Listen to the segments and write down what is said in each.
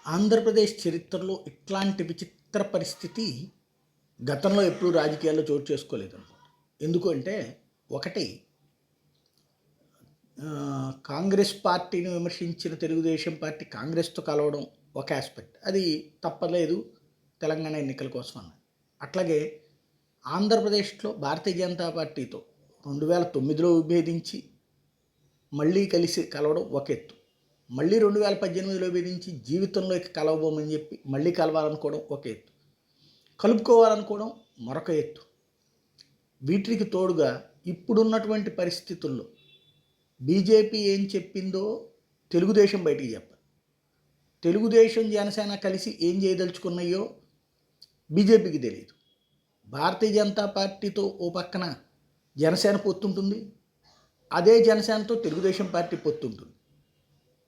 ఆంధ్రప్రదేశ్ చరిత్రలో ఇట్లాంటి విచిత్ర పరిస్థితి గతంలో ఎప్పుడూ రాజకీయాల్లో చోటు చేసుకోలేదన్నమాట. ఎందుకు అంటే ఒకటి కాంగ్రెస్ పార్టీని విమర్శించిన తెలుగుదేశం పార్టీ కాంగ్రెస్తో కలవడం ఒక ఆస్పెక్ట్, అది తప్పలేదు తెలంగాణ ఎన్నికల కోసం అన్నది. అట్లాగే ఆంధ్రప్రదేశ్లో భారతీయ జనతా పార్టీతో 2009లో విభేదించి మళ్ళీ కలిసి కలవడం ఒక ఎత్తు, మళ్ళీ 2018లో విధించి జీవితంలో కలవబోమని చెప్పి మళ్ళీ కలవాలనుకోవడం ఒక ఎత్తు, కలుపుకోవాలనుకోవడం మరొక ఎత్తు. వీటికి తోడుగా ఇప్పుడున్నటువంటి పరిస్థితుల్లో బీజేపీ ఏం చెప్పిందో తెలుగుదేశం బయటికి చెప్పాలి. తెలుగుదేశం జనసేన కలిసి ఏం చేయదలుచుకున్నాయో బీజేపీకి తెలియదు. భారతీయ జనతా పార్టీతో ఓ పక్కన జనసేన పొత్తుంటుంది, అదే జనసేనతో తెలుగుదేశం పార్టీ పొత్తుంటుంది.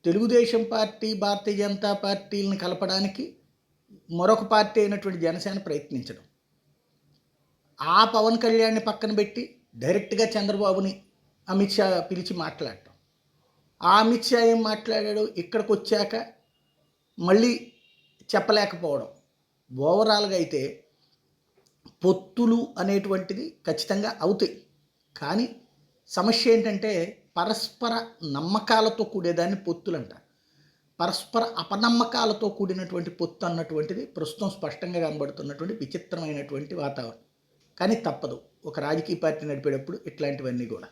తెలుగుదేశం పార్టీ భారతీయ జనతా పార్టీలను కలపడానికి మరొక పార్టీ అయినటువంటి జనసేన ప్రయత్నించడం, ఆ పవన్ కళ్యాణ్ని పక్కన పెట్టి డైరెక్ట్గా చంద్రబాబుని అమిత్ షా పిలిచి మాట్లాడటం, ఆ అమిత్ షా ఏం మాట్లాడాడు ఇక్కడికి వచ్చాక మళ్ళీ చెప్పలేకపోవడం. ఓవరాల్గా అయితే పొత్తులు అనేటువంటిది ఖచ్చితంగా అవుతాయి, కానీ సమస్య ఏంటంటే పరస్పర నమ్మకాలతో కూడేదాన్ని పొత్తులు అంట. పరస్పర అపనమ్మకాలతో కూడినటువంటి పొత్తు అన్నటువంటిది ప్రస్తుతం స్పష్టంగా కనబడుతున్నటువంటి విచిత్రమైనటువంటి వాతావరణం. కానీ తప్పదు, ఒక రాజకీయ పార్టీ నడిపేటప్పుడు ఇట్లాంటివన్నీ కూడా.